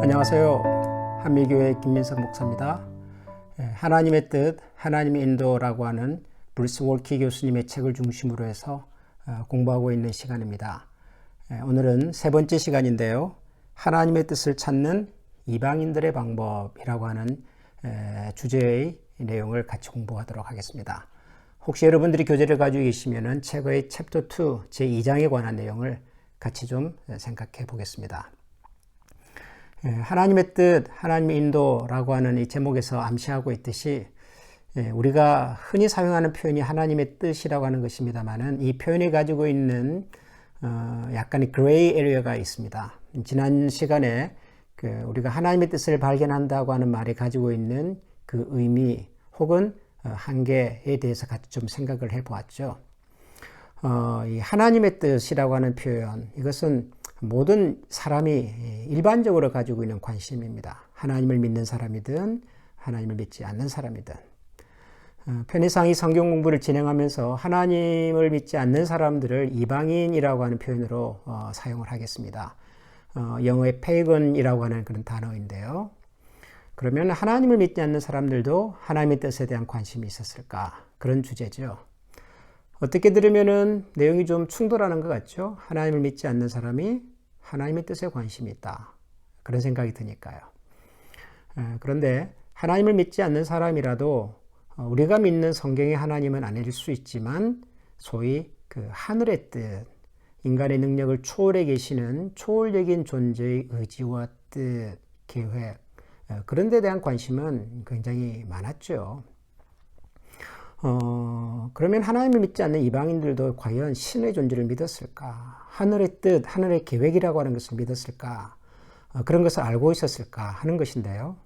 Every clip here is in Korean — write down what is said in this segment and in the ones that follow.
안녕하세요. 한미교회 김민석 목사입니다. 하나님의 뜻, 하나님의 인도라고 하는 브루스 월키 교수님의 책을 중심으로 해서 공부하고 있는 시간입니다. 오늘은 세 번째 시간인데요. 하나님의 뜻을 찾는 이방인들의 방법이라고 하는 주제의 내용을 같이 공부하도록 하겠습니다. 혹시 여러분들이 교재를 가지고 계시면 책의 챕터 2 제2장에 관한 내용을 같이 좀 생각해 보겠습니다. 하나님의 뜻, 하나님의 인도라고 하는 이 제목에서 암시하고 있듯이 우리가 흔히 사용하는 표현이 하나님의 뜻이라고 하는 것입니다만은 이 표현이 가지고 있는 약간의 그레이 에리어가 있습니다. 지난 시간에 우리가 하나님의 뜻을 발견한다고 하는 말이 가지고 있는 그 의미 혹은 한계에 대해서 같이 좀 생각을 해보았죠. 이 하나님의 뜻이라고 하는 표현, 이것은 모든 사람이 일반적으로 가지고 있는 관심입니다. 하나님을 믿는 사람이든 하나님을 믿지 않는 사람이든. 편의상 이 성경 공부를 진행하면서 하나님을 믿지 않는 사람들을 이방인이라고 하는 표현으로 사용을 하겠습니다. 영어의 pagan이라고 하는 그런 단어인데요. 그러면 하나님을 믿지 않는 사람들도 하나님의 뜻에 대한 관심이 있었을까? 그런 주제죠. 어떻게 들으면은 내용이 좀 충돌하는 것 같죠? 하나님을 믿지 않는 사람이 하나님의 뜻에 관심이 있다. 그런 생각이 드니까요. 그런데 하나님을 믿지 않는 사람이라도 우리가 믿는 성경의 하나님은 아닐 수 있지만 소위 그 하늘의 뜻, 인간의 능력을 초월해 계시는 초월적인 존재의 의지와 뜻, 계획, 그런 데 대한 관심은 굉장히 많았죠. 그러면 하나님을 믿지 않는 이방인들도 과연 신의 존재를 믿었을까? 하늘의 뜻, 하늘의 계획이라고 하는 것을 믿었을까? 그런 것을 알고 있었을까 하는 것인데요.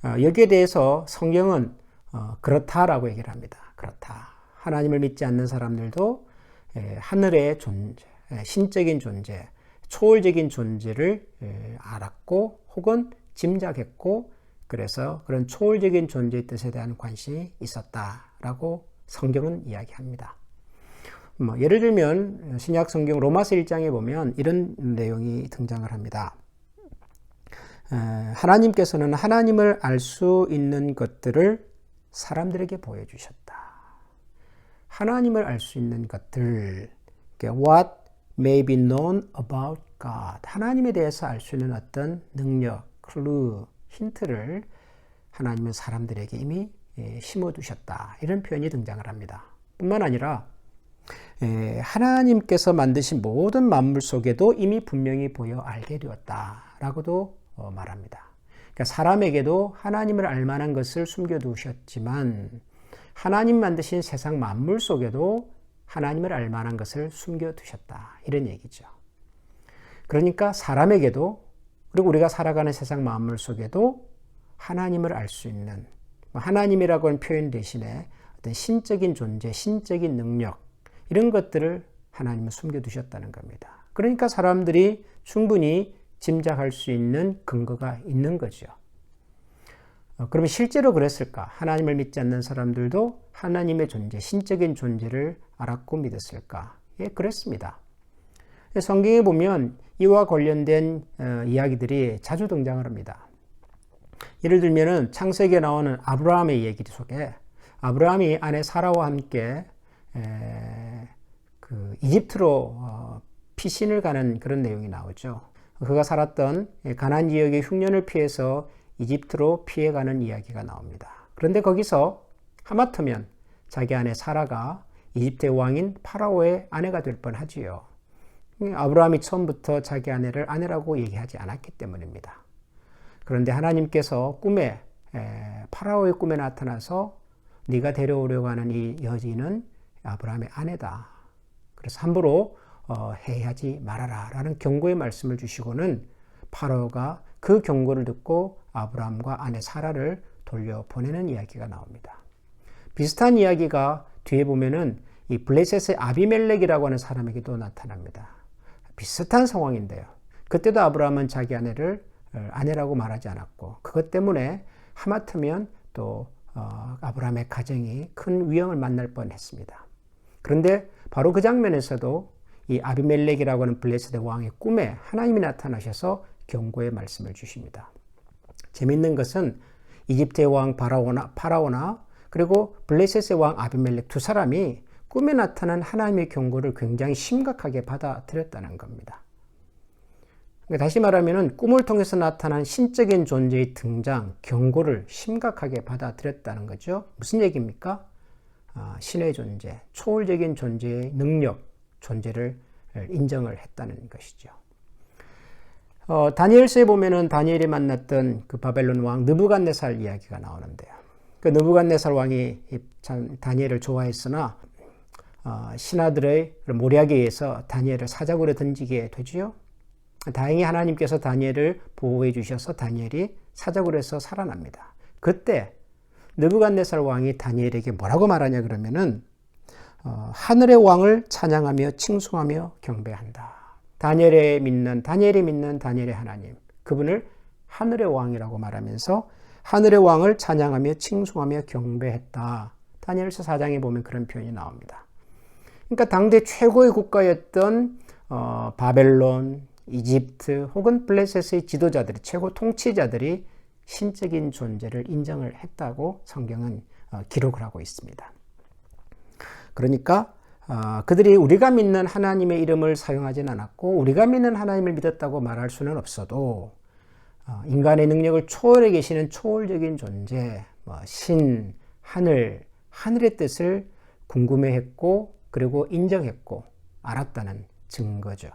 여기에 대해서 성경은 그렇다라고 얘기를 합니다. 그렇다. 하나님을 믿지 않는 사람들도 하늘의 존재, 신적인 존재, 초월적인 존재를 알았고 혹은 짐작했고 그래서 그런 초월적인 존재의 뜻에 대한 관심이 있었다라고 성경은 이야기합니다. 예를 들면 신약 성경 로마서 1장에 보면 이런 내용이 등장을 합니다. 하나님께서는 하나님을 알 수 있는 것들을 사람들에게 보여주셨다. 하나님을 알 수 있는 것들, what may be known about God. 하나님에 대해서 알 수 있는 어떤 능력, 클루, 힌트를 하나님은 사람들에게 이미 심어두셨다. 이런 표현이 등장을 합니다. 뿐만 아니라 하나님께서 만드신 모든 만물 속에도 이미 분명히 보여 알게 되었다라고도 말합니다. 그러니까 사람에게도 하나님을 알 만한 것을 숨겨두셨지만 하나님 만드신 세상 만물 속에도 하나님을 알 만한 것을 숨겨두셨다. 이런 얘기죠. 그러니까 사람에게도 그리고 우리가 살아가는 세상 만물 속에도 하나님을 알 수 있는 하나님이라고 하는 표현 대신에 어떤 신적인 존재, 신적인 능력 이런 것들을 하나님은 숨겨두셨다는 겁니다. 그러니까 사람들이 충분히 짐작할 수 있는 근거가 있는 거죠. 그러면 실제로 그랬을까? 하나님을 믿지 않는 사람들도 하나님의 존재, 신적인 존재를 알았고 믿었을까? 예, 그랬습니다. 성경에 보면 이와 관련된 이야기들이 자주 등장을 합니다. 예를 들면 창세기에 나오는 아브라함의 얘기 속에 아브라함이 아내 사라와 함께 이집트로 피신을 가는 그런 내용이 나오죠. 그가 살았던 가나안 지역의 흉년을 피해서 이집트로 피해가는 이야기가 나옵니다. 그런데 거기서 하마터면 자기 아내 사라가 이집트의 왕인 파라오의 아내가 될 뻔하지요. 아브라함이 처음부터 자기 아내를 아내라고 얘기하지 않았기 때문입니다. 그런데 하나님께서 꿈에 파라오의 꿈에 나타나서 네가 데려오려고 하는 이 여인은 아브라함의 아내다. 그래서 함부로 해하지 말아라 라는 경고의 말씀을 주시고는 파라오가 그 경고를 듣고 아브라함과 아내 사라를 돌려보내는 이야기가 나옵니다. 비슷한 이야기가 뒤에 보면은 이 블레셋의 아비멜렉이라고 하는 사람에게도 나타납니다. 비슷한 상황인데요. 그때도 아브라함은 자기 아내를 아내라고 말하지 않았고 그것 때문에 하마터면 또 아브라함의 가정이 큰 위험을 만날 뻔했습니다. 그런데 바로 그 장면에서도 이 아비멜렉이라고 하는 블레셋의 왕의 꿈에 하나님이 나타나셔서 경고의 말씀을 주십니다. 재미있는 것은 이집트의 왕 파라오나 그리고 블레셋의 왕 아비멜렉 두 사람이 꿈에 나타난 하나님의 경고를 굉장히 심각하게 받아들였다는 겁니다. 다시 말하면 꿈을 통해서 나타난 신적인 존재의 등장, 경고를 심각하게 받아들였다는 거죠. 무슨 얘기입니까? 신의 존재, 초월적인 존재의 능력, 존재를 인정을 했다는 것이죠. 다니엘서에 보면은 다니엘이 만났던 그 바벨론 왕 느부갓네살 이야기가 나오는데요. 그 느부갓네살 왕이 참 다니엘을 좋아했으나 신하들의 모략에 의해서 다니엘을 사자굴에 던지게 되지요. 다행히 하나님께서 다니엘을 보호해 주셔서 다니엘이 사자굴에서 살아납니다. 그때 느부갓네살 왕이 다니엘에게 뭐라고 말하냐 그러면은 하늘의 왕을 찬양하며 칭송하며 경배한다. 다니엘이 믿는 다니엘의 하나님, 그분을 하늘의 왕이라고 말하면서 하늘의 왕을 찬양하며 칭송하며 경배했다. 다니엘서 4장에 보면 그런 표현이 나옵니다. 그러니까 당대 최고의 국가였던 바벨론, 이집트 혹은 블레셋의 지도자들이, 최고 통치자들이 신적인 존재를 인정을 했다고 성경은 기록을 하고 있습니다. 그러니까 그들이 우리가 믿는 하나님의 이름을 사용하진 않았고 우리가 믿는 하나님을 믿었다고 말할 수는 없어도 인간의 능력을 초월해 계시는 초월적인 존재, 신, 하늘의 뜻을 궁금해했고 그리고 인정했고 알았다는 증거죠.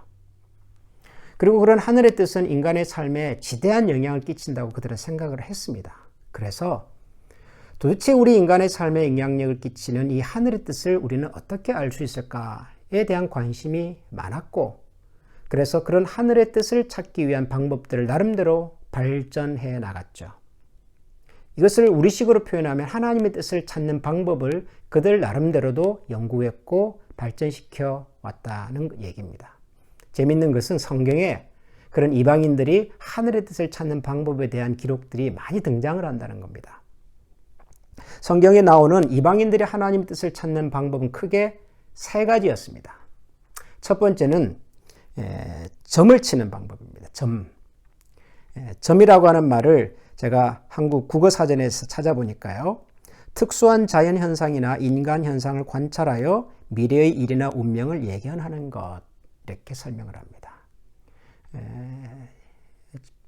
그리고 그런 하늘의 뜻은 인간의 삶에 지대한 영향을 끼친다고 그들은 생각을 했습니다. 그래서 도대체 우리 인간의 삶에 영향력을 끼치는 이 하늘의 뜻을 우리는 어떻게 알 수 있을까에 대한 관심이 많았고, 그래서 그런 하늘의 뜻을 찾기 위한 방법들을 나름대로 발전해 나갔죠. 이것을 우리식으로 표현하면 하나님의 뜻을 찾는 방법을 그들 나름대로도 연구했고 발전시켜 왔다는 얘기입니다. 재밌는 것은 성경에 그런 이방인들이 하늘의 뜻을 찾는 방법에 대한 기록들이 많이 등장을 한다는 겁니다. 성경에 나오는 이방인들이 하나님의 뜻을 찾는 방법은 크게 세 가지였습니다. 첫 번째는 점을 치는 방법입니다. 점이라고 하는 말을 제가 한국 국어사전에서 찾아보니까요. 특수한 자연현상이나 인간현상을 관찰하여 미래의 일이나 운명을 예견하는 것, 이렇게 설명을 합니다.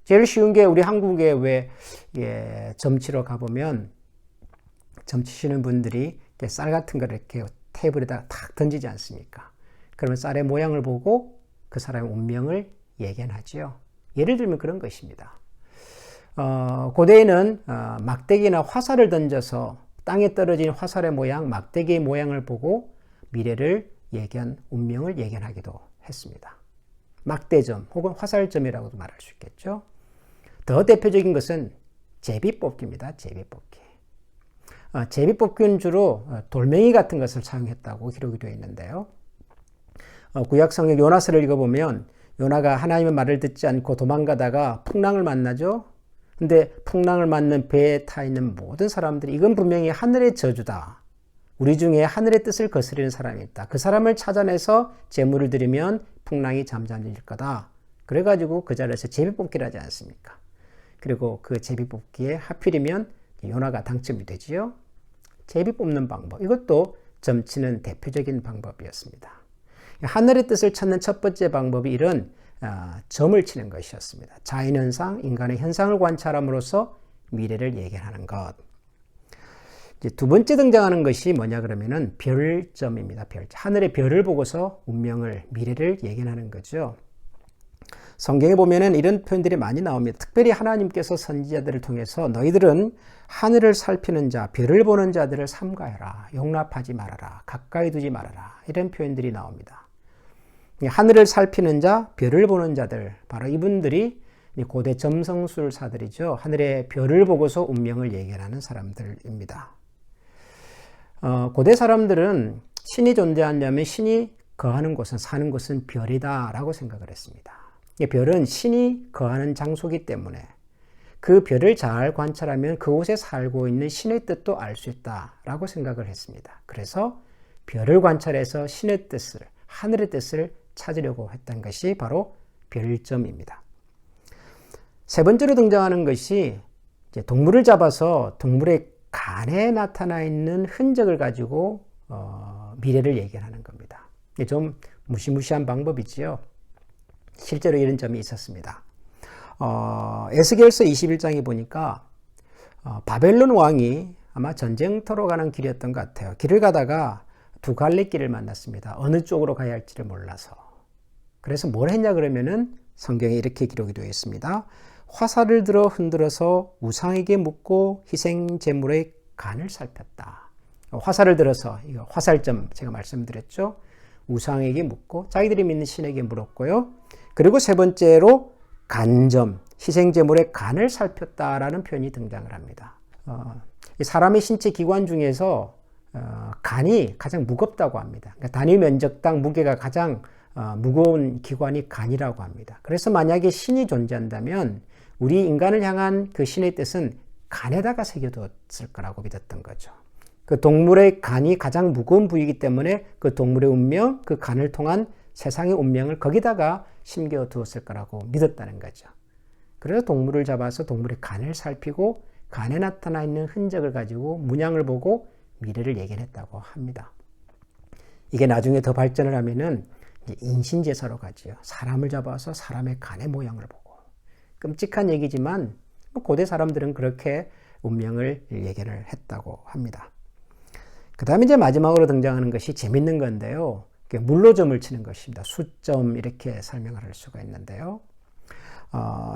제일 쉬운 게 우리 한국에 왜 점치러 가보면 점치시는 분들이 쌀 같은 걸 이렇게 테이블에다가 탁 던지지 않습니까? 그러면 쌀의 모양을 보고 그 사람의 운명을 예견하지요. 예를 들면 그런 것입니다. 고대에는 막대기나 화살을 던져서 땅에 떨어진 화살의 모양, 막대기의 모양을 보고 미래를 운명을 예견하기도 했습니다. 막대점 혹은 화살점이라고도 말할 수 있겠죠. 더 대표적인 것은 제비뽑기입니다. 제비뽑기는 주로 돌멩이 같은 것을 사용했다고 기록이 되어 있는데요. 구약성경 요나서를 읽어보면 요나가 하나님의 말을 듣지 않고 도망가다가 풍랑을 만나죠. 근데 풍랑을 맞는 배에 타 있는 모든 사람들이 이건 분명히 하늘의 저주다. 우리 중에 하늘의 뜻을 거스르는 사람이 있다. 그 사람을 찾아내서 제물을 드리면 풍랑이 잠잠해질 거다. 그래가지고 그 자리에서 제비뽑기를 하지 않습니까? 그리고 그 제비뽑기에 하필이면 요나가 당첨이 되지요. 제비 뽑는 방법, 이것도 점치는 대표적인 방법이었습니다. 하늘의 뜻을 찾는 첫 번째 방법이 이런 점을 치는 것이었습니다. 자연현상, 인간의 현상을 관찰함으로써 미래를 예견하는 것. 이제 두 번째 등장하는 것이 뭐냐 그러면은 별점입니다. 하늘의 별을 보고서 운명을, 미래를 예견하는 거죠. 성경에 보면은 이런 표현들이 많이 나옵니다. 특별히 하나님께서 선지자들을 통해서 너희들은 하늘을 살피는 자, 별을 보는 자들을 삼가해라, 용납하지 말아라, 가까이 두지 말아라, 이런 표현들이 나옵니다. 하늘을 살피는 자, 별을 보는 자들, 바로 이분들이 고대 점성술사들이죠. 하늘의 별을 보고서 운명을 예견하는 사람들입니다. 고대 사람들은 신이 존재하냐면 신이 거하는 곳은, 사는 곳은 별이다라고 생각을 했습니다. 별은 신이 거하는 장소이기 때문에 그 별을 잘 관찰하면 그곳에 살고 있는 신의 뜻도 알 수 있다라고 생각을 했습니다. 그래서 별을 관찰해서 신의 뜻을, 하늘의 뜻을 찾으려고 했던 것이 바로 별점입니다. 세 번째로 등장하는 것이 이제 동물을 잡아서 동물의 간에 나타나 있는 흔적을 가지고 미래를 예견하는 겁니다. 이게 좀 무시무시한 방법이지요. 실제로 이런 점이 있었습니다. 에스겔서 21장에 보니까 바벨론 왕이 아마 전쟁터로 가는 길이었던 것 같아요. 길을 가다가 두 갈래길을 만났습니다. 어느 쪽으로 가야 할지를 몰라서. 그래서 뭘 했냐 그러면은 성경에 이렇게 기록이 되어 있습니다. 화살을 들어 흔들어서 우상에게 묻고 희생 제물의 간을 살폈다. 화살을 들어서, 이거 화살점 제가 말씀드렸죠. 우상에게 묻고 자기들이 믿는 신에게 물었고요. 그리고 세 번째로 간점, 희생 제물의 간을 살폈다라는 표현이 등장을 합니다. 사람의 신체 기관 중에서 간이 가장 무겁다고 합니다. 그러니까 단위 면적당 무게가 가장 무거운 기관이 간이라고 합니다. 그래서 만약에 신이 존재한다면 우리 인간을 향한 그 신의 뜻은 간에다가 새겨두었을 거라고 믿었던 거죠. 그 동물의 간이 가장 무거운 부위이기 때문에 그 동물의 운명, 그 간을 통한 세상의 운명을 거기다가 심겨두었을 거라고 믿었다는 거죠. 그래서 동물을 잡아서 동물의 간을 살피고 간에 나타나 있는 흔적을 가지고 문양을 보고 미래를 예견했다고 합니다. 이게 나중에 더 발전을 하면은 이제 인신제사로 가지요. 사람을 잡아서 사람의 간의 모양을 보고. 끔찍한 얘기지만 고대 사람들은 그렇게 운명을 예견을 했다고 합니다. 그 다음에 이제 마지막으로 등장하는 것이 재밌는 건데요. 물로 점을 치는 것입니다. 수점 이렇게 설명을 할 수가 있는데요.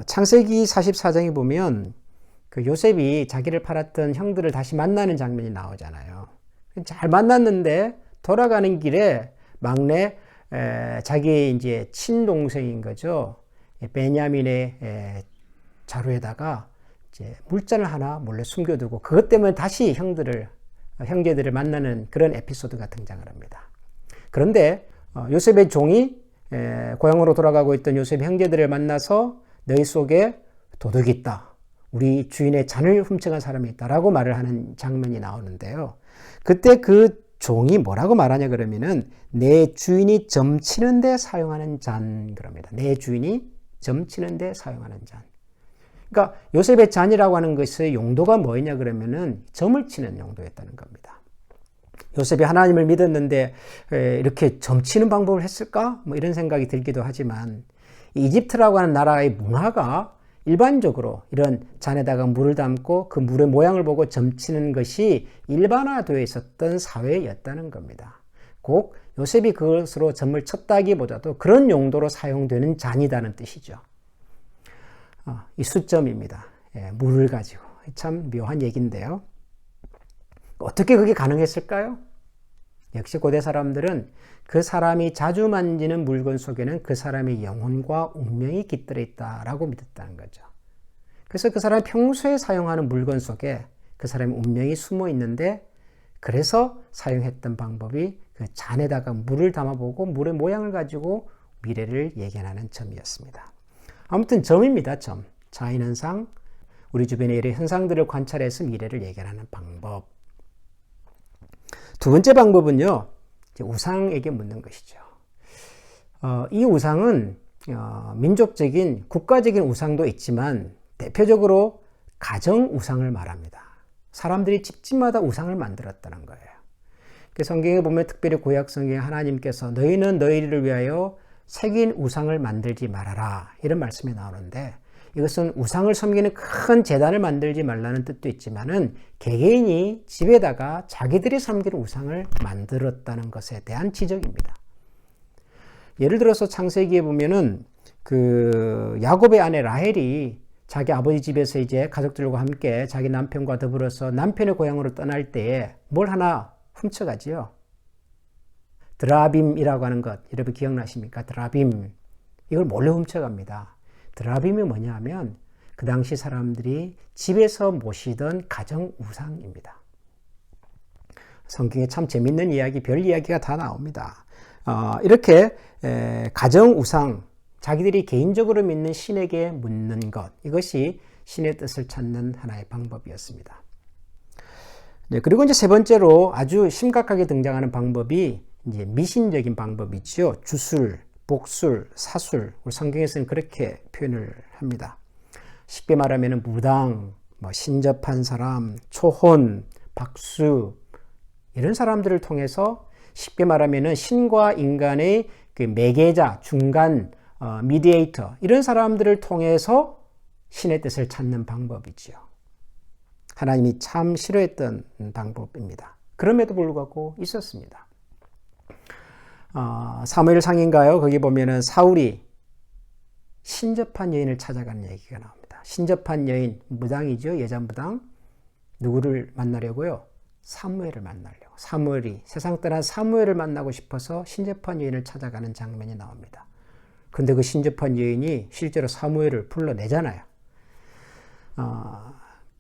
창세기 44장에 보면 그 요셉이 자기를 팔았던 형들을 다시 만나는 장면이 나오잖아요. 잘 만났는데 돌아가는 길에 막내 자기 이제 친동생인 거죠. 베냐민의 자루에다가 이제 물잔을 하나 몰래 숨겨두고 그것 때문에 다시 형제들을 만나는 그런 에피소드가 등장을 합니다. 그런데 요셉의 종이 고향으로 돌아가고 있던 요셉의 형제들을 만나서 너희 속에 도둑이 있다. 우리 주인의 잔을 훔쳐간 사람이 있다라고 말을 하는 장면이 나오는데요. 그때 그 종이 뭐라고 말하냐 그러면은 내 주인이 점치는 데 사용하는 잔 그럽니다. 내 주인이 점치는 데 사용하는 잔. 그러니까 요셉의 잔이라고 하는 것의 용도가 뭐였냐 그러면은 점을 치는 용도였다는 겁니다. 요셉이 하나님을 믿었는데 이렇게 점치는 방법을 했을까? 뭐 이런 생각이 들기도 하지만 이집트라고 하는 나라의 문화가 일반적으로 이런 잔에다가 물을 담고 그 물의 모양을 보고 점치는 것이 일반화되어 있었던 사회였다는 겁니다. 꼭 요셉이 그것으로 점을 쳤다기보다도 그런 용도로 사용되는 잔이라는 뜻이죠. 이 수점입니다. 물을 가지고. 참 묘한 얘기인데요. 어떻게 그게 가능했을까요? 역시 고대 사람들은 그 사람이 자주 만지는 물건 속에는 그 사람의 영혼과 운명이 깃들어 있다라고 믿었다는 거죠. 그래서 그 사람이 평소에 사용하는 물건 속에 그 사람의 운명이 숨어 있는데 그래서 사용했던 방법이 그 잔에다가 물을 담아보고 물의 모양을 가지고 미래를 예견하는 점이었습니다. 아무튼 점입니다. 점. 자연현상, 우리 주변의 이런 현상들을 관찰해서 미래를 예견하는 방법. 두 번째 방법은요. 우상에게 묻는 것이죠. 이 우상은 민족적인 국가적인 우상도 있지만 대표적으로 가정 우상을 말합니다. 사람들이 집집마다 우상을 만들었다는 거예요. 성경에 보면 특별히 구약 성경에 하나님께서 너희는 너희를 위하여 새긴 우상을 만들지 말아라 이런 말씀이 나오는데 이것은 우상을 섬기는 큰 제단을 만들지 말라는 뜻도 있지만은 개개인이 집에다가 자기들이 섬기는 우상을 만들었다는 것에 대한 지적입니다. 예를 들어서 창세기에 보면은 그 야곱의 아내 라헬이 자기 아버지 집에서 이제 가족들과 함께 자기 남편과 더불어서 남편의 고향으로 떠날 때에 뭘 하나 훔쳐가지요. 드라빔이라고 하는 것 여러분 기억나십니까? 드라빔 이걸 몰래 훔쳐갑니다. 드라빔이 뭐냐 하면 그 당시 사람들이 집에서 모시던 가정 우상입니다. 성경에 참 재밌는 이야기, 별 이야기가 다 나옵니다. 이렇게 가정 우상, 자기들이 개인적으로 믿는 신에게 묻는 것, 이것이 신의 뜻을 찾는 하나의 방법이었습니다. 네, 그리고 이제 세 번째로 아주 심각하게 등장하는 방법이 이제 미신적인 방법이죠. 주술, 복술, 사술, 우리 성경에서는 그렇게 표현을 합니다. 쉽게 말하면 무당, 뭐 신접한 사람, 초혼, 박수 이런 사람들을 통해서 쉽게 말하면 신과 인간의 그 매개자, 중간, 미디에이터 이런 사람들을 통해서 신의 뜻을 찾는 방법이지요. 하나님이 참 싫어했던 방법입니다. 그럼에도 불구하고 있었습니다. 사무엘상인가요? 거기 보면은 사울이 신접한 여인을 찾아가는 얘기가 나옵니다. 신접한 여인, 무당이죠. 여자 무당. 누구를 만나려고요? 사무엘을 만나려고. 사무엘이 세상 떠난 사무엘을 만나고 싶어서 신접한 여인을 찾아가는 장면이 나옵니다. 그런데 그 신접한 여인이 실제로 사무엘을 불러내잖아요.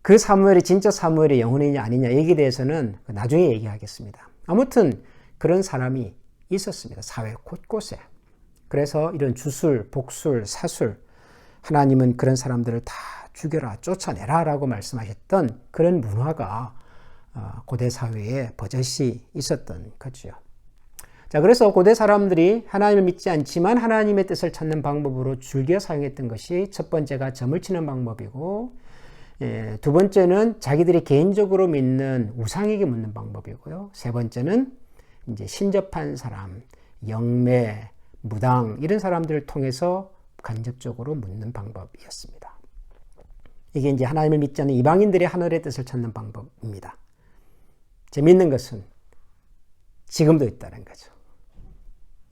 그 사무엘이 진짜 사무엘의 영혼이냐 아니냐 얘기에 대해서는 나중에 얘기하겠습니다. 아무튼 그런 사람이 있었습니다. 사회 곳곳에. 그래서 이런 주술, 복술, 사술 하나님은 그런 사람들을 다 죽여라, 쫓아내라 라고 말씀하셨던 그런 문화가 고대 사회에 버젓이 있었던 거죠. 자, 그래서 고대 사람들이 하나님을 믿지 않지만 하나님의 뜻을 찾는 방법으로 즐겨 사용했던 것이 첫 번째가 점을 치는 방법이고, 두 번째는 자기들이 개인적으로 믿는 우상에게 묻는 방법이고요. 세 번째는 이제 신접한 사람, 영매, 무당 이런 사람들을 통해서 간접적으로 묻는 방법이었습니다. 이게 이제 하나님을 믿지 않는 이방인들의 하늘의 뜻을 찾는 방법입니다. 재미있는 것은 지금도 있다는 거죠.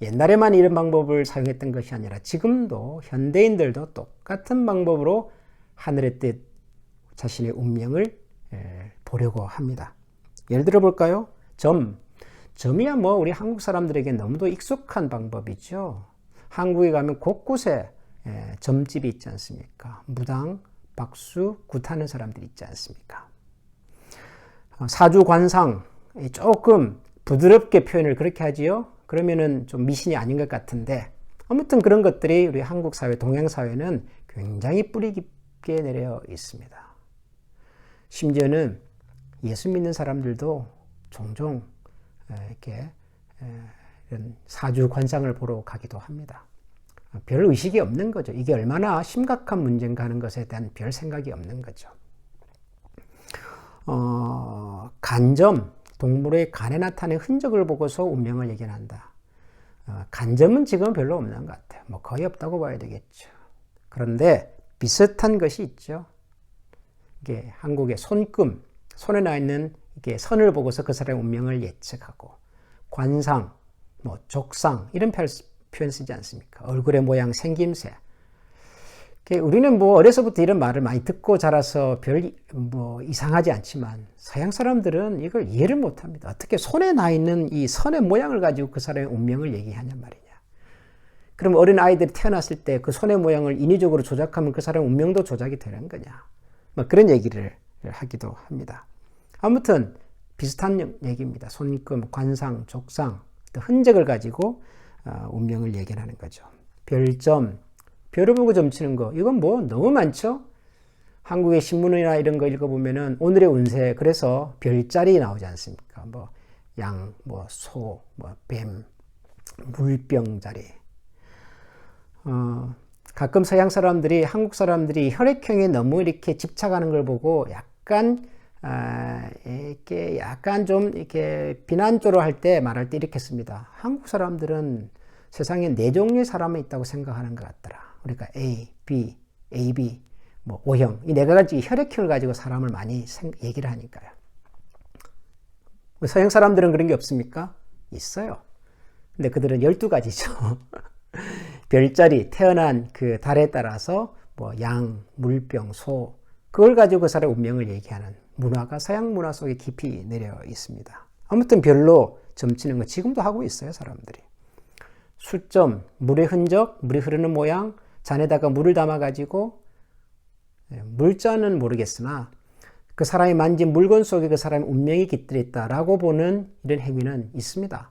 옛날에만 이런 방법을 사용했던 것이 아니라 지금도 현대인들도 똑같은 방법으로 하늘의 뜻, 자신의 운명을 보려고 합니다. 예를 들어 볼까요? 점이야 뭐 우리 한국 사람들에게 너무도 익숙한 방법이죠. 한국에 가면 곳곳에 점집이 있지 않습니까? 무당, 박수, 굿하는 사람들이 있지 않습니까? 사주관상, 조금 부드럽게 표현을 그렇게 하지요. 그러면은 좀 미신이 아닌 것 같은데, 아무튼 그런 것들이 우리 한국 사회, 동양 사회는 굉장히 뿌리 깊게 내려 있습니다. 심지어는 예수 믿는 사람들도 종종 이렇게 이런 사주관상을 보러 가기도 합니다. 별 의식이 없는 거죠. 이게 얼마나 심각한 문제인가 하는 것에 대한 별 생각이 없는 거죠. 간점, 동물의 간에 나타낸 흔적을 보고서 운명을 예견한다. 간점은 지금 별로 없는 것 같아요. 뭐 거의 없다고 봐야 되겠죠. 그런데 비슷한 것이 있죠. 이게 한국의 손금, 손에 나 있는 이게 선을 보고서 그 사람의 운명을 예측하고, 관상, 뭐 족상 이런 표현 쓰지 않습니까? 얼굴의 모양, 생김새. 우리는 뭐 어려서부터 이런 말을 많이 듣고 자라서 별 뭐 이상하지 않지만 서양 사람들은 이걸 이해를 못합니다. 어떻게 손에 나 있는 이 선의 모양을 가지고 그 사람의 운명을 얘기하냔 말이냐. 그럼 어린 아이들이 태어났을 때 그 손의 모양을 인위적으로 조작하면 그 사람의 운명도 조작이 되는 거냐. 뭐 그런 얘기를 하기도 합니다. 아무튼 비슷한 얘기입니다. 손금, 관상, 족상, 흔적을 가지고 운명을 예견하는 거죠. 별점, 별을 보고 점치는 거, 이건 뭐 너무 많죠? 한국의 신문이나 이런 거 읽어보면은 오늘의 운세, 그래서 별자리 나오지 않습니까? 뭐 양, 뭐 소, 뭐 뱀, 물병자리. 가끔 서양 사람들이, 한국 사람들이 혈액형에 너무 이렇게 집착하는 걸 보고 약간 좀 이렇게 비난조로 할 때, 말할 때 이렇게 씁니다. 한국 사람들은 세상에 4종류의 사람이 있다고 생각하는 것 같더라. 그러니까 A, B, AB, 뭐 O형, 이 4가지 혈액형을 가지고 사람을 많이 얘기를 하니까요. 서양 사람들은 그런 게 없습니까? 있어요. 근데 그들은 12가지죠. 별자리, 태어난 그 달에 따라서 뭐 양, 물병, 소, 그걸 가지고 그 사람의 운명을 얘기하는 문화가 서양 문화 속에 깊이 내려 있습니다. 아무튼 별로 점치는 거 지금도 하고 있어요, 사람들이. 술점, 물의 흔적, 물이 흐르는 모양, 잔에다가 물을 담아가지고, 물자는 모르겠으나 그 사람이 만진 물건 속에 그 사람의 운명이 깃들어 있다라고 보는 이런 행위는 있습니다.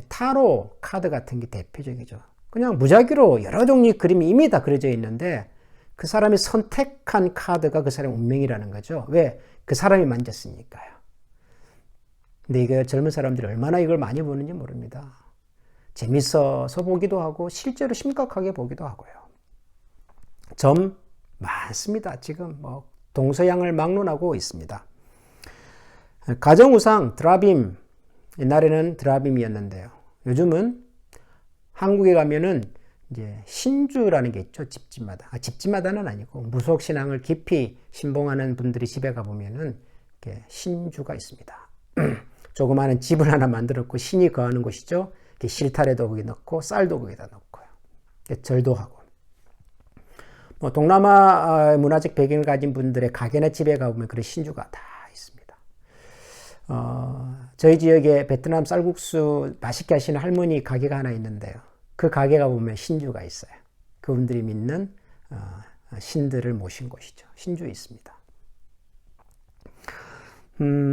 타로 카드 같은 게 대표적이죠. 그냥 무작위로 여러 종류의 그림이 이미 다 그려져 있는데 그 사람이 선택한 카드가 그 사람의 운명이라는 거죠. 왜? 그 사람이 만졌으니까요. 근데 이게 젊은 사람들이 얼마나 이걸 많이 보는지 모릅니다. 재밌어서 보기도 하고 실제로 심각하게 보기도 하고요. 점, 많습니다. 지금 뭐 동서양을 막론하고 있습니다. 가정우상 드라빔, 옛날에는 드라빔이었는데요. 요즘은 한국에 가면은 이제 신주라는 게 있죠. 집집마다. 집집마다는 아니고 무속신앙을 깊이 신봉하는 분들이 집에 가보면은 이렇게 신주가 있습니다. 조그마한 집을 하나 만들었고 신이 거하는 곳이죠. 실타래도 거기 넣고 쌀도 거기다 넣고요. 절도 하고. 뭐 동남아 문화적 배경을 가진 분들의 가게나 집에 가보면 그런 신주가 다 있습니다. 저희 지역에 베트남 쌀국수 맛있게 하시는 할머니 가게가 하나 있는데요. 그 가게 가보면 신주가 있어요. 그분들이 믿는 신들을 모신 곳이죠. 신주 있습니다.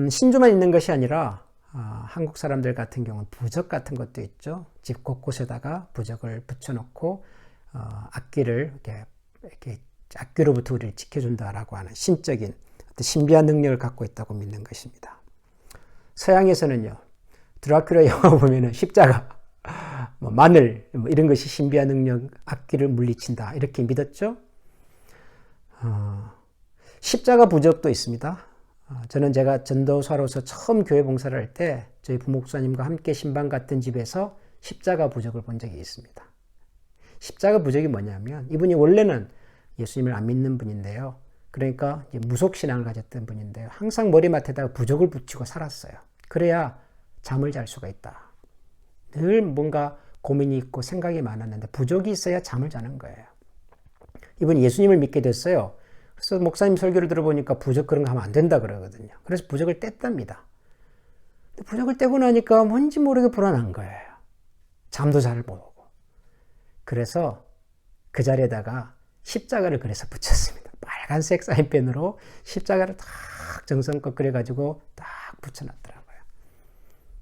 신주만 있는 것이 아니라 한국 사람들 같은 경우는 부적 같은 것도 있죠. 집 곳곳에다가 부적을 붙여놓고 악기를 이렇게 악귀로부터 우리를 지켜준다라고 하는 신적인 어떤 신비한 능력을 갖고 있다고 믿는 것입니다. 서양에서는요, 드라큘라 영화 보면은 십자가, 뭐 마늘 이런 것이 신비한 능력, 악귀를 물리친다 이렇게 믿었죠. 십자가 부적도 있습니다. 저는 제가 전도사로서 처음 교회 봉사를 할 때 저희 부목사님과 함께 신방 같은 집에서 십자가 부적을 본 적이 있습니다. 십자가 부적이 뭐냐면 이분이 원래는 예수님을 안 믿는 분인데요. 그러니까 무속신앙을 가졌던 분인데요. 항상 머리맡에다가 부적을 붙이고 살았어요. 그래야 잠을 잘 수가 있다. 늘 뭔가 고민이 있고 생각이 많았는데 부적이 있어야 잠을 자는 거예요. 이분이 예수님을 믿게 됐어요. 그래서 목사님 설교를 들어보니까 부적 그런 거 하면 안 된다 그러거든요. 그래서 부적을 뗐답니다. 부적을 떼고 나니까 뭔지 모르게 불안한 거예요. 잠도 잘 못 오고. 그래서 그 자리에다가 십자가를 그래서 붙였습니다. 빨간색 사인펜으로 십자가를 딱 정성껏 그려가지고 딱 붙여놨더라고요.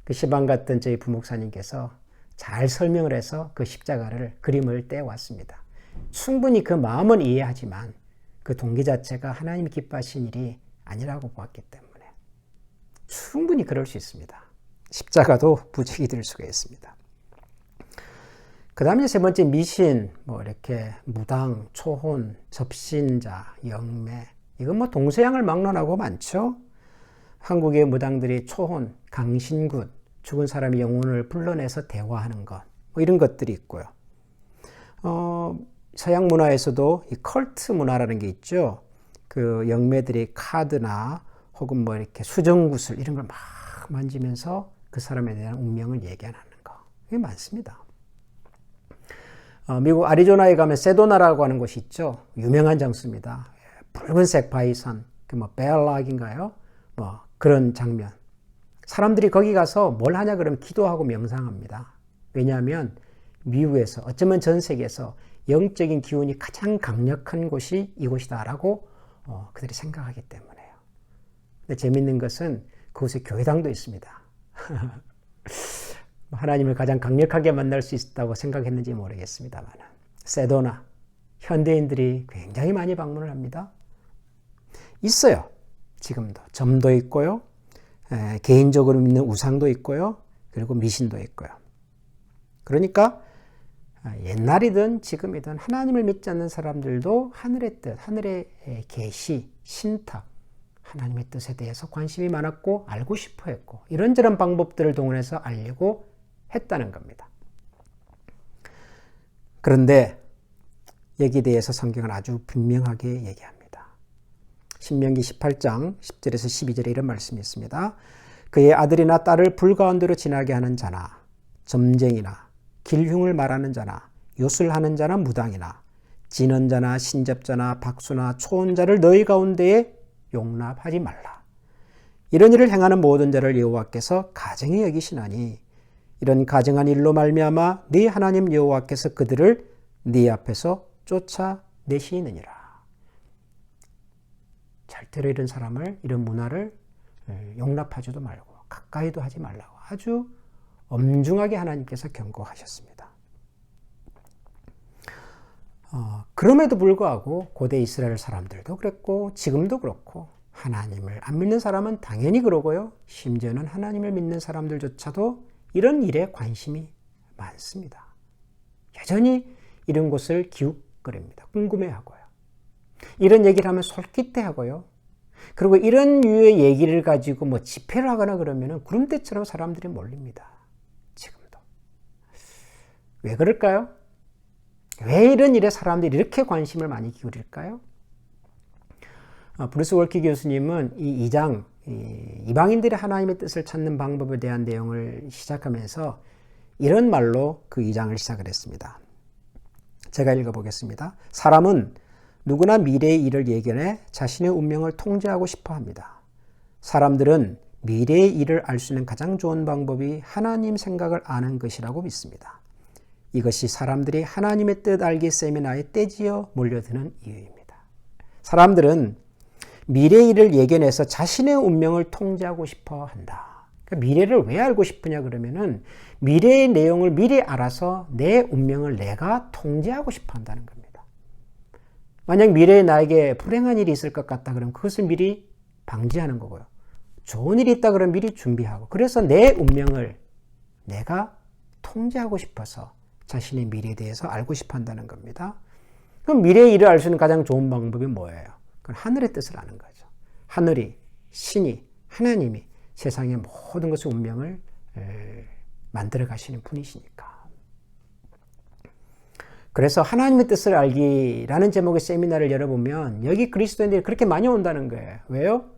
그 시방 갔던 저희 부목사님께서 잘 설명을 해서 그 십자가를 그림을 떼왔습니다. 충분히 그 마음은 이해하지만 그 동기 자체가 하나님이 기뻐하신 일이 아니라고 보았기 때문에 충분히 그럴 수 있습니다. 십자가도 부적이 될 수가 있습니다. 그 다음에 세 번째 미신, 뭐 이렇게 무당, 초혼, 접신자, 영매, 이건 뭐 동서양을 막론하고 많죠. 한국의 무당들이 초혼, 강신굿, 죽은 사람의 영혼을 불러내서 대화하는 것, 뭐 이런 것들이 있고요. 서양 문화에서도 이 컬트 문화라는 게 있죠. 그 영매들이 카드나 혹은 뭐 이렇게 수정구슬 이런 걸 막 만지면서 그 사람에 대한 운명을 예견하는 거, 이게 많습니다. 미국 아리조나에 가면 세도나라고 하는 곳이 있죠. 유명한 장소입니다. 붉은색 바위산, 뭐 베알락인가요? 뭐 그런 장면. 사람들이 거기 가서 뭘 하냐 그러면 기도하고 명상합니다. 왜냐하면 미국에서 어쩌면 전 세계에서 영적인 기운이 가장 강력한 곳이 이곳이다라고 그들이 생각하기 때문에요. 근데 재밌는 것은 그곳에 교회당도 있습니다. 하나님을 가장 강력하게 만날 수 있다고 생각했는지 모르겠습니다만 세도나 현대인들이 굉장히 많이 방문을 합니다. 있어요. 지금도 점도 있고요. 개인적으로 믿는 우상도 있고요. 그리고 미신도 있고요. 그러니까 옛날이든 지금이든 하나님을 믿지 않는 사람들도 하늘의 뜻, 하늘의 계시, 신탁, 하나님의 뜻에 대해서 관심이 많았고 알고 싶어 했고 이런저런 방법들을 동원해서 알려고 했다는 겁니다. 그런데 여기에 대해서 성경은 아주 분명하게 얘기합니다. 신명기 18장 10절에서 12절에 이런 말씀이 있습니다. 그의 아들이나 딸을 불 가운데로 지나게 하는 자나 점쟁이나 길흉을 말하는 자나 요술하는 자나 무당이나 진언자나 신접자나 박수나 초혼자를 너희 가운데에 용납하지 말라. 이런 일을 행하는 모든 자를 여호와께서 가증히 여기시나니 이런 가증한 일로 말미암아 네 하나님 여호와께서 그들을 네 앞에서 쫓아내시느니라. 절대로 이런 사람을, 이런 문화를 용납하지도 말고 가까이도 하지 말라고 아주 엄중하게 하나님께서 경고하셨습니다. 그럼에도 불구하고 고대 이스라엘 사람들도 그랬고 지금도 그렇고 하나님을 안 믿는 사람은 당연히 그러고요. 심지어는 하나님을 믿는 사람들조차도 이런 일에 관심이 많습니다. 여전히 이런 것을 기웃거립니다. 궁금해하고요. 이런 얘기를 하면 솔깃해하고요. 그리고 이런 류의 얘기를 가지고 뭐 집회를 하거나 그러면은 구름대처럼 사람들이 몰립니다. 지금도. 왜 그럴까요? 왜 이런 일에 사람들이 이렇게 관심을 많이 기울일까요? 브루스 월키 교수님은 이 2장, 이방인들이 하나님의 뜻을 찾는 방법에 대한 내용을 시작하면서 이런 말로 그 2장을 시작을 했습니다. 제가 읽어보겠습니다. 사람은 누구나 미래의 일을 예견해 자신의 운명을 통제하고 싶어 합니다. 사람들은 미래의 일을 알 수 있는 가장 좋은 방법이 하나님 생각을 아는 것이라고 믿습니다. 이것이 사람들이 하나님의 뜻 알기 세미나에 떼지어 몰려드는 이유입니다. 사람들은 미래의 일을 예견해서 자신의 운명을 통제하고 싶어 한다. 그러니까 미래를 왜 알고 싶으냐 그러면은 미래의 내용을 미리 알아서 내 운명을 내가 통제하고 싶어 한다는 겁니다. 만약 미래에 나에게 불행한 일이 있을 것 같다 그러면 그것을 미리 방지하는 거고요. 좋은 일이 있다 그러면 미리 준비하고, 그래서 내 운명을 내가 통제하고 싶어서 자신의 미래에 대해서 알고 싶어 한다는 겁니다. 그럼 미래의 일을 알 수 있는 가장 좋은 방법이 뭐예요? 그건 하늘의 뜻을 아는 거죠. 하늘이, 신이, 하나님이 세상의 모든 것의 운명을 만들어 가시는 분이시니까. 그래서 하나님의 뜻을 알기라는 제목의 세미나를 열어보면 여기 그리스도인들이 그렇게 많이 온다는 거예요. 왜요?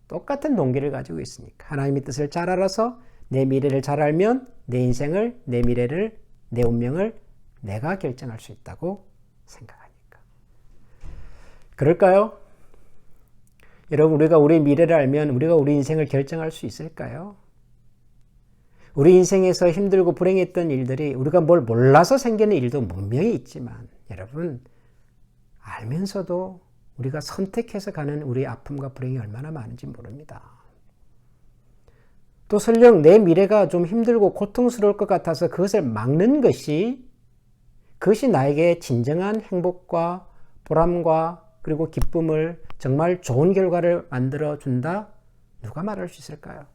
똑같은 동기를 가지고 있으니까. 하나님의 뜻을 잘 알아서 내 미래를 잘 알면 내 인생을, 내 미래를, 내 운명을 내가 결정할 수 있다고 생각하니까. 그럴까요? 여러분, 우리가 우리 미래를 알면 우리가 우리 인생을 결정할 수 있을까요? 우리 인생에서 힘들고 불행했던 일들이 우리가 뭘 몰라서 생기는 일도 분명히 있지만, 여러분, 알면서도 우리가 선택해서 가는 우리 아픔과 불행이 얼마나 많은지 모릅니다. 또 설령 내 미래가 좀 힘들고 고통스러울 것 같아서 그것을 막는 그것이 나에게 진정한 행복과 보람과 그리고 기쁨을, 정말 좋은 결과를 만들어준다? 누가 말할 수 있을까요?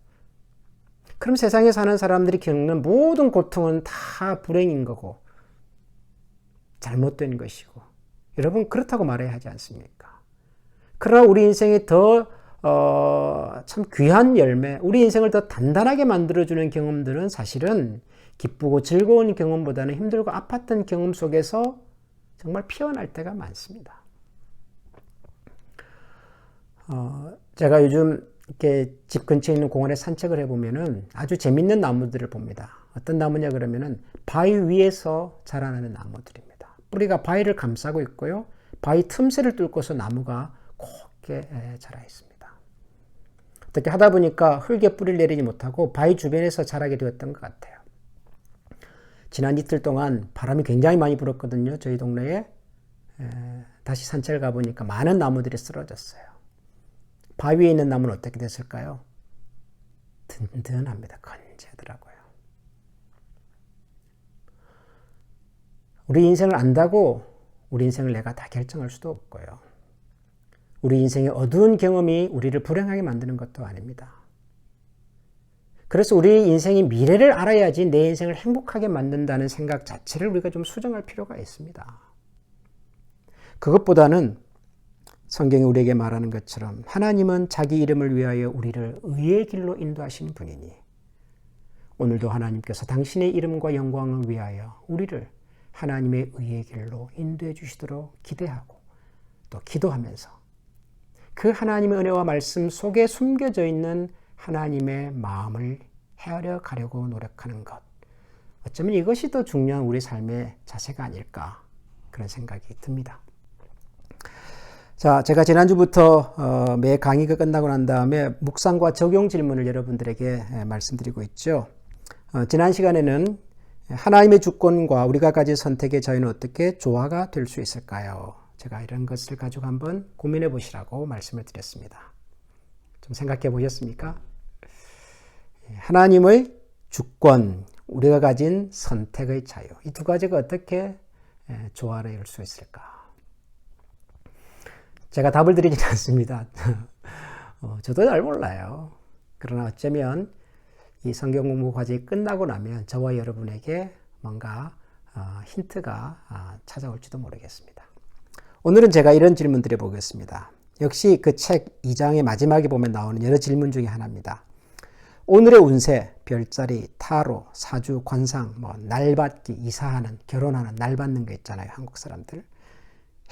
그럼 세상에 사는 사람들이 겪는 모든 고통은 다 불행인 거고 잘못된 것이고, 여러분 그렇다고 말해야 하지 않습니까? 그러나 우리 인생에 참 귀한 열매, 우리 인생을 더 단단하게 만들어주는 경험들은 사실은 기쁘고 즐거운 경험보다는 힘들고 아팠던 경험 속에서 정말 피어날 때가 많습니다. 제가 요즘 이렇게 집 근처에 있는 공원에 산책을 해보면은 아주 재밌는 나무들을 봅니다. 어떤 나무냐 그러면은 바위 위에서 자라나는 나무들입니다. 뿌리가 바위를 감싸고 있고요. 바위 틈새를 뚫고서 나무가 곱게 자라 있습니다. 어떻게 하다 보니까 흙에 뿌리를 내리지 못하고 바위 주변에서 자라게 되었던 것 같아요. 지난 이틀 동안 바람이 굉장히 많이 불었거든요. 저희 동네에. 다시 산책을 가보니까 많은 나무들이 쓰러졌어요. 바위에 있는 나무는 어떻게 됐을까요? 든든합니다. 건재하더라고요. 우리 인생을 안다고 우리 인생을 내가 다 결정할 수도 없고요. 우리 인생의 어두운 경험이 우리를 불행하게 만드는 것도 아닙니다. 그래서 우리 인생의 미래를 알아야지 내 인생을 행복하게 만든다는 생각 자체를 우리가 좀 수정할 필요가 있습니다. 그것보다는 성경이 우리에게 말하는 것처럼 하나님은 자기 이름을 위하여 우리를 의의 길로 인도하시는 분이니 오늘도 하나님께서 당신의 이름과 영광을 위하여 우리를 하나님의 의의 길로 인도해 주시도록 기대하고 또 기도하면서 그 하나님의 은혜와 말씀 속에 숨겨져 있는 하나님의 마음을 헤아려 가려고 노력하는 것, 어쩌면 이것이 더 중요한 우리 삶의 자세가 아닐까, 그런 생각이 듭니다. 자, 제가 지난주부터 매 강의가 끝나고 난 다음에 묵상과 적용 질문을 여러분들에게 말씀드리고 있죠. 지난 시간에는 하나님의 주권과 우리가 가진 선택의 자유는 어떻게 조화가 될 수 있을까요? 제가 이런 것을 가지고 한번 고민해 보시라고 말씀을 드렸습니다. 좀 생각해 보셨습니까? 하나님의 주권, 우리가 가진 선택의 자유, 이 두 가지가 어떻게 조화를 이룰 수 있을까? 제가 답을 드리진 않습니다. 저도 잘 몰라요. 그러나 어쩌면 이 성경 공부 과정이 끝나고 나면 저와 여러분에게 뭔가 힌트가 찾아올지도 모르겠습니다. 오늘은 제가 이런 질문 드려보겠습니다. 역시 그 책 2장의 마지막에 보면 나오는 여러 질문 중에 하나입니다. 오늘의 운세, 별자리, 타로, 사주, 관상, 날받기, 이사하는, 결혼하는, 날 받는 거 있잖아요. 한국 사람들.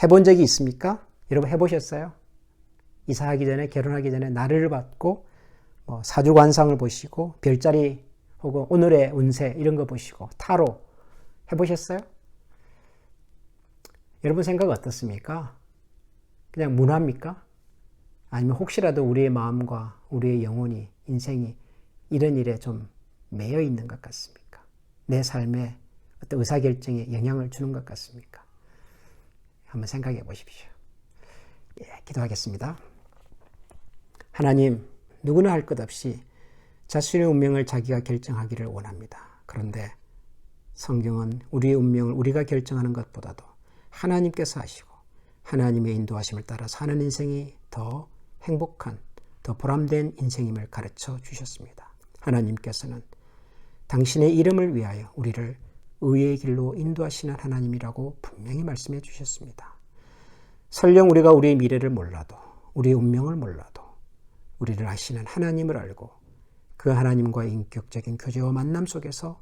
해본 적이 있습니까? 여러분 해보셨어요? 이사하기 전에, 결혼하기 전에 날을 받고 사주 관상을 보시고 별자리 혹은 오늘의 운세 이런 거 보시고 타로 해보셨어요? 여러분 생각 어떻습니까? 그냥 문화입니까? 아니면 혹시라도 우리의 마음과 우리의 영혼이, 인생이 이런 일에 좀 매여 있는 것 같습니까? 내 삶에 어떤 의사결정에 영향을 주는 것 같습니까? 한번 생각해 보십시오. 기도하겠습니다. 하나님, 누구나 할 것 없이 자신의 운명을 자기가 결정하기를 원합니다. 그런데 성경은 우리의 운명을 우리가 결정하는 것보다도 하나님께서 하시고 하나님의 인도하심을 따라 사는 인생이 더 행복한, 더 보람된 인생임을 가르쳐 주셨습니다. 하나님께서는 당신의 이름을 위하여 우리를 의의 길로 인도하시는 하나님이라고 분명히 말씀해 주셨습니다. 설령 우리가 우리의 미래를 몰라도, 우리의 운명을 몰라도 우리를 아시는 하나님을 알고 그 하나님과의 인격적인 교제와 만남 속에서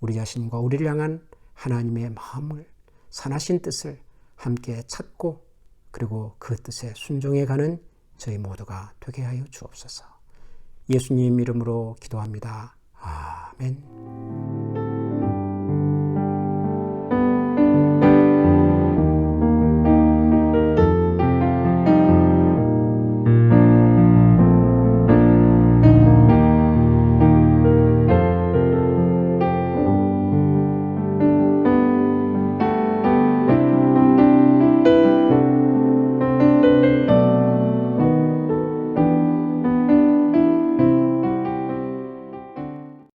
우리 자신과 우리를 향한 하나님의 마음을, 선하신 뜻을 함께 찾고 그리고 그 뜻에 순종해가는 저희 모두가 되게 하여 주옵소서. 예수님 이름으로 기도합니다. 아멘.